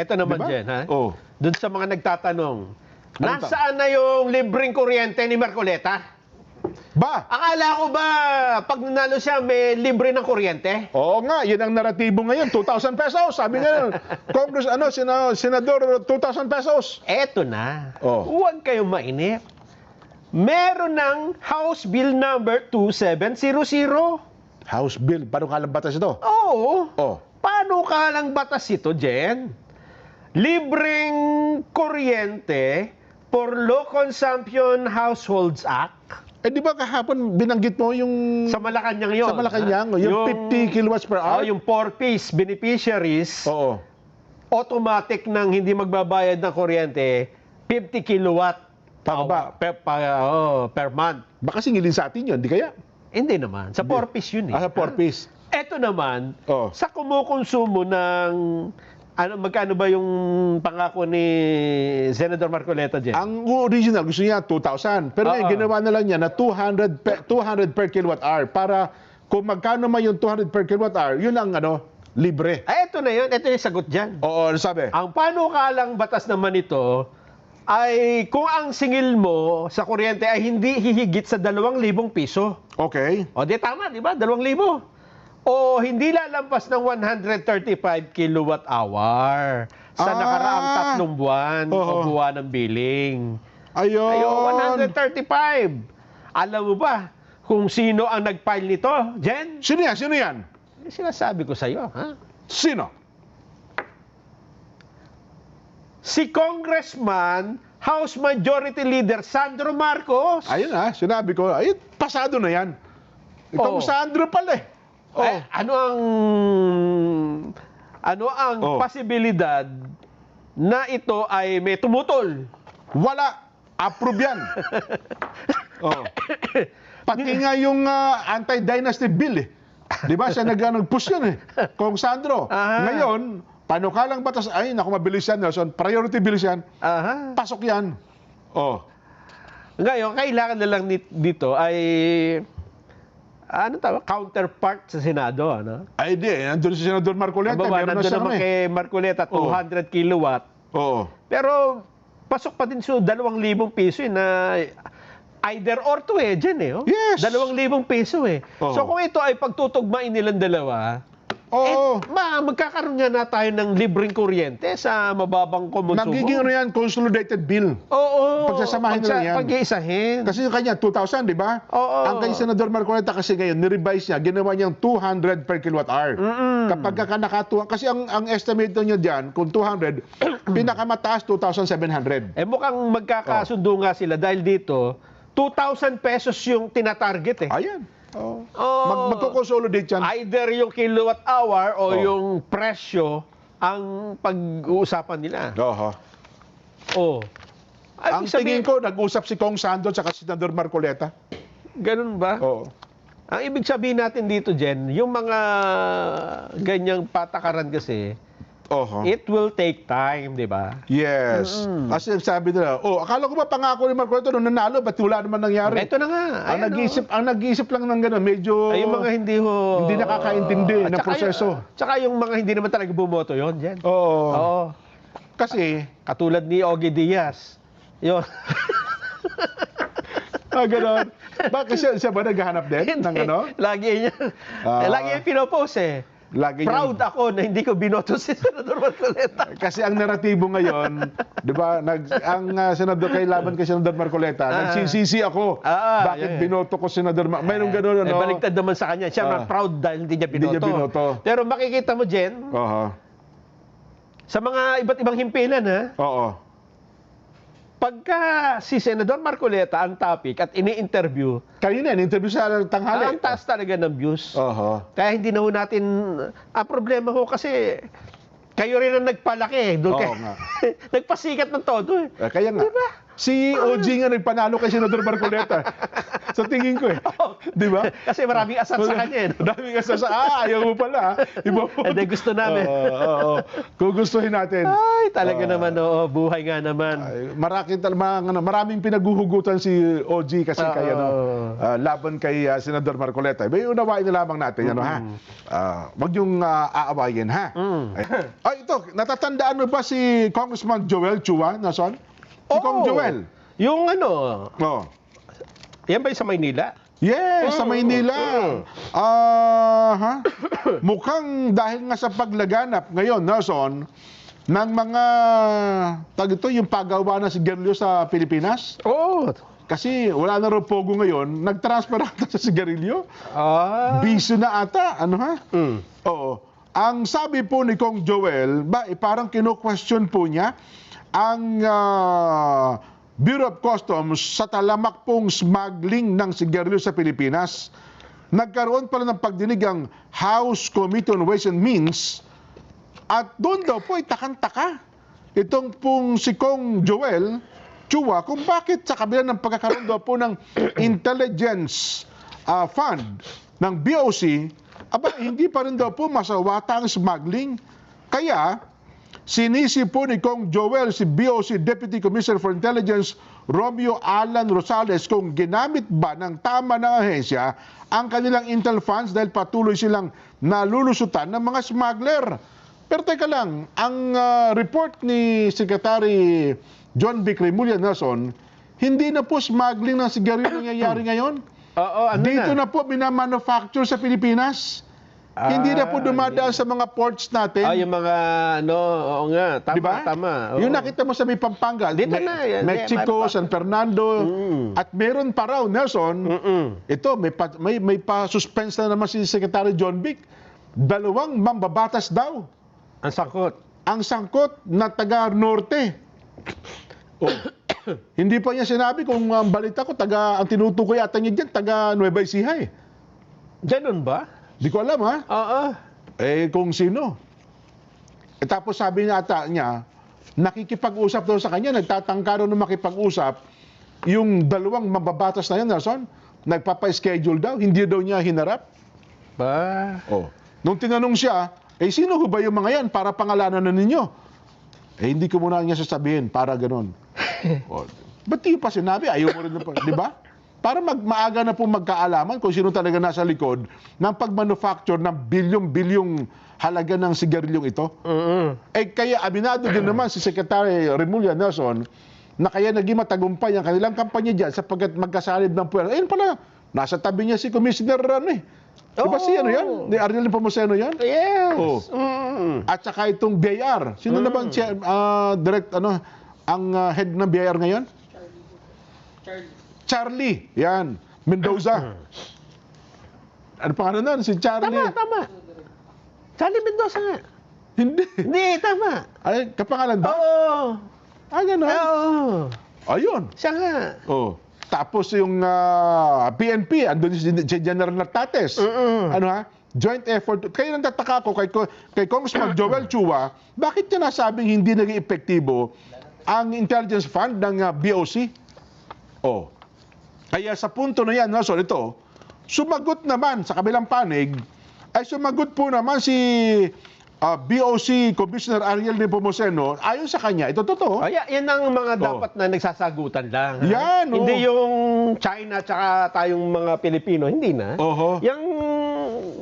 Ito naman, Diba? Jen, ha? Oh. Doon sa mga nagtatanong, Ano nasaan na yung libreng kuryente ni Marcoleta? Ba? Akala ko ba, pag nanalo siya, may libre ng kuryente? Oo nga, yun ang naratibo ngayon, 2,000 pesos. Sabi nga, Senador, 2,000 pesos. Eto na. Oh. Huwag kayong mainip. Meron ng House Bill number 2700. House bill, paano kalang batas ito? Oo. Oh. Paano ka lang batas ito, Jen? Libreng kuryente for Low Consumption Households Act. Eh di ba kahapon binanggit mo yung Sa Malacanang yun. sa Malacanang, ha? yung 50 kilowatts per hour? Yung 4-piece beneficiaries, Oo. automatic nang hindi magbabayad ng kuryente, 50 kilowatt Pababa. per month. Baka singilin sa atin yun, di kaya? Hindi naman. Sa 4-piece yun eh. Ah, 4 piece. Ito naman, Oh. sa kumukonsumo ng magkano ba yung pangako ni Senador Marcoleta dyan? Ang original, gusto niya 2,000. Pero ngayon, Oo. ginawa na lang niya na 200 per kilowatt hour para kung magkano man yung 200 per kilowatt hour, yun ang libre. Ay, ito na yun. Ito yung sagot dyan. Oo, ano sabi? Ang panukalang batas naman ito ay kung ang singil mo sa kuryente ay hindi hihigit sa 2,000 piso. Okay. O di tama, di ba? 2,000. O hindi lalampas ng 135 kilowatt hour sa nakaraang 3 buwan o Oo. buwan ng billing. Ayun. Ayun, 135. Alam mo ba kung sino ang nag-file nito, Jen? Sino yan? Sino yan? Sinasabi ko sa iyo, ha? Sino? Si Congressman, House Majority Leader Sandro Marcos. Ayun sinabi ko. Ayun, pasado na yan. Ikaw Oo. Sandro pala eh. Oh. Ay, ano ang Oh. posibilidad na ito ay may tumutol? Wala. Approve yan. Oh. Pati nga yung anti-dynasty bill eh. Di ba? Siya nag-push yun eh. Kung Sandro. Aha. Ngayon, panukalang batas, ay, naku, mabilis yan, Nelson. Priority bill yan. Aha. Pasok yan. Oh. Ngayon, kailangan na lang dito ay counterpart sa Senado, ano? Ay, di. Nandun si Senador Marcoleta. Aba, Meron na nandun siya naman kay Marcoleta, 200 kilowatt. Oo. Pero, pasok pa din sa 2,000 piso na either or to dyan oh. Yes. 2,000 piso Oo. So, kung ito ay pagtutugmain nilang dalawa, Oo. magkakaroon nga na tayo ng libreng kuryente sa mababang konsumo. Nagiging yan, consolidated bill. Oo. Pagsasamahin nila yan. Pag-iisahin. Kasi yung kanya, 2,000, di ba? Oo. Ang kay Senador Marcoleta kasi ngayon, nirevise niya, ginawa niyang 200 per kilowatt hour. Kapag ka nakatuwa, kasi ang estimate niya dyan, kung 200, pinakamataas, 2,700. Mukhang magkakasundo nga sila dahil dito, 2,000 pesos yung tinatarget Ayan. Oh. Oo. Magko-consolidate yan. Either yung kilowatt hour o yung presyo ang pag-uusapan nila. Oho. Oh. Ay, Ang tingin ko, nag-usap si Kong Sando at si Senador Marcoleta. ganun ba? Oo. Ang ibig sabihin natin dito, Jen, yung mga ganyang patakaran kasi, Oho. it will take time, di ba? Yes. Kasi sabi nila, akala ko ba pangako ni Marcoleta nung nanalo, ba't wala naman nangyari? Ito na nga. Ang nag-iisip lang ng gano'n, medyo Ay, yung mga hindi hindi nakakaintindi At ng saka proseso. Tsaka yung mga hindi naman talaga bumoto yon, Jen. Oo. Oo. Kasi, Katulad ni Ogie Diaz. Yun. gano'n. Bakit siya ba naghahanap din ng ano? Lagi niya. Lagi niya pinopost Lagi Proud ako na hindi ko binoto si Senador Marcoleta. Kasi ang naratibo ngayon, 'di ba, ang senador kay laban kay Senador Marcoleta, nagsisisi ako. Bakit binoto ko Senador mayroong gano'n ano? Baliktad naman sa kanya. Siya proud dahil hindi niya binoto. Hindi niya binoto. Pero makikita mo, Jen, Oo. sa mga iba't ibang himpilan, Oo. pagka si Senador Marcoleta ang topic at ini-interview, Kanina, in-interview sa tanghali. ang taas talaga ng views. Oo. Kaya hindi na ho natin, ang problema ho kasi, kayo rin ang nagpalaki. Doon Oo nga. nagpasikat ng todo Kaya nga. Diba? Si OG nga nagpanalo kay Senador Marcoleta. Sa tingin ko Di ba? Kasi maraming asar sa kanya. Maraming asar sa ayaw mo pala. Iba po. Hindi, gusto namin. Oo. Kung gustuhin natin. Ay, talaga naman, oo, buhay nga naman. Ay, maraming pinaguhugutan si OG kasi kay laban kay Senador Marcoleta. May unawain na lamang natin, ano ha? Wag yung aawayin, ha? Ay, ito, natatandaan mo ba si Congressman Joel Chua, Nason? Si Kong Joel. Yung ano, Oh. yan ba yung sa Maynila? Yes, sa Maynila. Mukhang dahil nga sa paglaganap ngayon, Nelson, ng mga yung paggawa ng sigarilyo sa Pilipinas. Oo. Kasi wala na raw pogo ngayon, nag-transfer ata sa sigarilyo. Biso na ata, ano ha? Oo. Ang sabi po ni Kong Joel, parang kino-question po niya ang Bureau of Customs sa talamak pong smuggling ng sigarilyo sa Pilipinas. Nagkaroon pala ng pagdinig ang House Committee on Ways and Means at doon daw po ay takang-taka itong pong si Kong Joel Chua kung bakit sa kabila ng pagkakaroon daw po ng intelligence fund ng BOC, hindi pa rin daw po masawata ang smuggling. Kaya sinisi po ni Kong Joel si BOC Deputy Commissioner for Intelligence Romeo Alan Rosales kung ginamit ba ng tama ng ahensya ang kanilang intel funds dahil patuloy silang nalulusutan ng mga smuggler. Pero teka lang, ang report ni Secretary John B. Cremulya Nelson, hindi na po smuggling ng sigarilyo nangyayari ngayon. Oo, ano Dito na? na po minamanufacture sa Pilipinas. Hindi na po dumadaan sa mga ports natin. Yung mga, oo nga, tama, Diba? tama. Oo. Yung nakita mo sa may Pampanga, Dito na, yan. Mexico, San Fernando, at meron pa raw, Nelson, ito, may pa-suspense na naman si Secretary John Vic. 2 mambabatas daw. Ang sakot. Ang sangkot na taga-norte. Hindi pa niya sinabi kung ang balita ko, ang tinutukoy ata niya dyan, taga Nueva Ecija eh. Ganun ba? Di ko alam ha. Oo. Kung sino. Tapos sabi niya ata niya, nakikipag-usap daw sa kanya, nagtatangka raw na makipag-usap, yung 2 mababatas na yan, Nelson, nagpapa-schedule daw, hindi daw niya hinarap. Ba? Nung tinanong siya, sino ho ba yung mga yan para pangalanan na ninyo? Hindi ko muna niya sasabihin, para ganon. Ba't di pa sinabi? Ayaw mo rin na, di ba? Para maaga na po magkaalaman kung sino talaga nasa likod ng pag-manufacture ng bilyong-bilyong halaga ng sigarilyong ito. Kaya aminado din naman si Secretary Remulla Nelson na kaya naging matagumpay ang kanilang kampanya dyan sapagkat magkasalib ng puwer. Ayun pala, nasa tabi niya si Commissioner Di ba si yan? Ni Ariel Nepomuceno yan? Yes. At saka itong BIR. Sino na bang ang head ng BIR ngayon? Charlie. Yan. Mendoza. Ano pangalan nun? Si Charlie. Tama. Charlie Mendoza nga. Hindi. Hindi, tama. Ay, kapangalan ba? Oo. Ganun. Oo. Ayun. Siya nga. Tapos yung PNP, andun si General Natates. Ano ha? Joint effort. Kaya nagtataka ako kay Congressman Joel Chua, bakit niya nasabing hindi naging epektibo ang intelligence fund ng BOC? Kaya sa punto na yan, Nelson, ito, sumagot naman sa kabilang panig, ay sumagot po naman si BOC Commissioner Ariel Nepomuceno, ayon sa kanya, ito totoo. Yan ang mga dapat na nagsasagutan lang. Yan, Hindi yung China tsaka tayong mga Pilipino, hindi na. Yung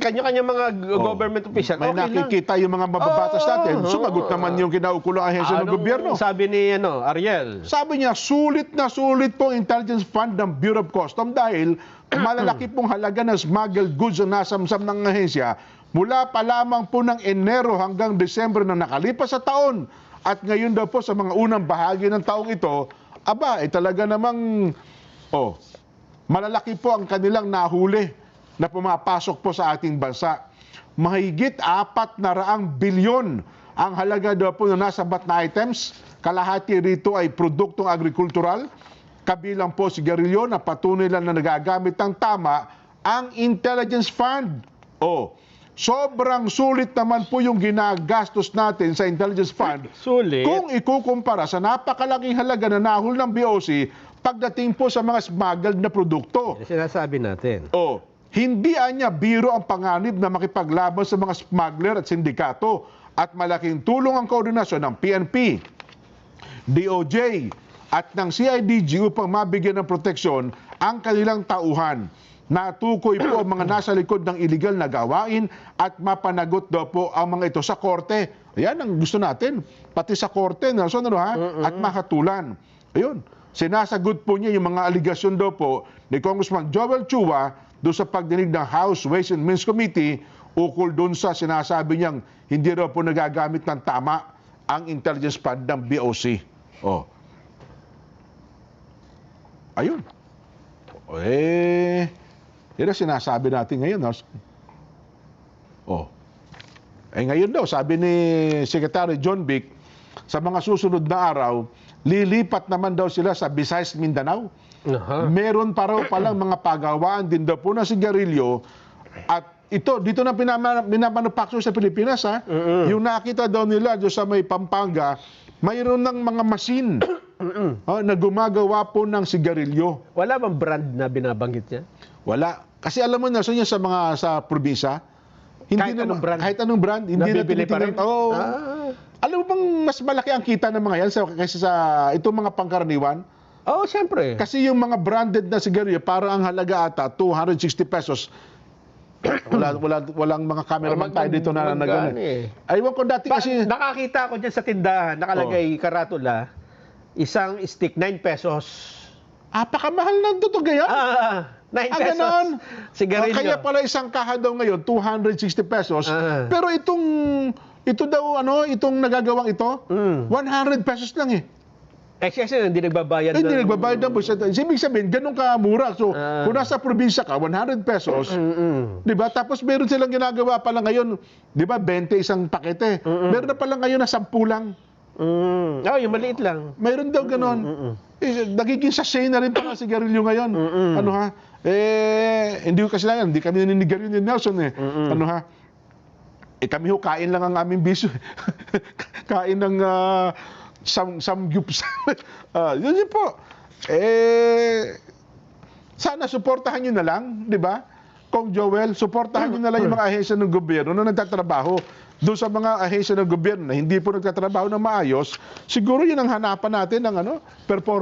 kanya-kanya mga government official, May okay nakikita yung mga mababatas natin, sumagot naman yung kinaukulang ahensya ng gobyerno. Sabi ni Ariel? Sabi niya, sulit na sulit po ang intelligence fund ng Bureau of Customs dahil malalaki pong halaga ng smuggled goods na nasamsam ng ahensya mula pa lamang po ng Enero hanggang Desembre na nakalipas sa taon. At ngayon daw po sa mga unang bahagi ng taong ito, talaga namang, malalaki po ang kanilang nahuli na pumapasok po sa ating bansa. Mahigit 400 bilyon ang halaga daw po na nasabat na items. Kalahati rito ay produktong agrikultural. Kabilang po sigarilyo na patunay lang na nagagamit ng tama ang intelligence fund. Sobrang sulit naman po yung ginagastos natin sa intelligence fund. Sulit. Kung ikukumpara sa napakalaking halaga na nahul ng BOC pagdating po sa mga smuggled na produkto. Sinasabi natin. Hindi anya biro ang panganib na makipaglaban sa mga smuggler at sindikato. at malaking tulong ang koordinasyon ng PNP, DOJ at ng CIDG upang mabigyan ng proteksyon ang kanilang tauhan. Natukoy po ang mga nasa likod ng iligal na gawain at mapanagot daw po ang mga ito sa korte. Ayan ang gusto natin. Pati sa korte, Nelson, ano ha? At makatulan. Ayun. Sinasagot po niya yung mga aligasyon daw po ni Congressman Joel Chua doon sa pagdinig ng House Ways and Means Committee ukol doon sa sinasabi niyang hindi raw po nagagamit ng tama ang intelligence fund ng BOC. Oh. Ayun. Yan ang sinasabi natin ngayon. Oh. Ngayon daw, sabi ni Secretary John Vic, sa mga susunod na araw, lilipat naman daw sila sa Visayas, Mindanao. Meron pa raw palang mga pagawaan din daw po ng sigarilyo. At ito, dito na minamanufacture sa Pilipinas. Yung nakita daw nila doon sa may Pampanga, mayroon ng mga machine na gumagawa po ng sigarilyo. Wala bang brand na binabanggit niya? Wala. Kasi alam mo na, sa probinsya, Kahit anong brand, hindi na nabibili pa rin? Oo. Alam mo bang mas malaki ang kita ng mga yan kaysa sa itong mga pangkaraniwan? Oo, siyempre. Kasi yung mga branded na sigarilyo, parang ang halaga ata, 260 pesos. Walang mga cameraman tayo dito na nagano. Aywan ko dati kasi... Nakakita ko dyan sa tindahan, nakalagay karatula, isang stick, 9 pesos. Apakamahal ng tutog ngayon? 9 pesos. Ganon. Sigarilyo. Kaya pala isang kaha daw ngayon, 260 pesos. Pero ito daw, itong nagagawang ito, 100 pesos lang eh. Kasi hindi nagbabayad Hindi nagbabayad ng buwis. Ibig sabihin, ganun kamura. So, kung nasa probinsya ka, 100 pesos, di ba? Tapos meron silang ginagawa pala ngayon, di ba, 20 isang pakete. Meron na pala ngayon na 10 lang. Yung maliit lang. Mayroon daw ganon. Nagiging sachet na rin pala sigarilyo ngayon. Ano ha? Hindi ko kasi lang, hindi kami naninigarilyo ni Nelson eh. Ano ha? Kami ho, kain lang ang aming bisyo. Kain ng samgyups. Yun po. Sana suportahan nyo na lang, di ba? Kong Joel, suportahan nyo na lang yung mga ahensya ng gobyerno na nagtatrabaho. Doon sa mga ahensya ng gobyerno na hindi po nagtatrabaho ng maayos, siguro yun ang hanapan natin ng performance.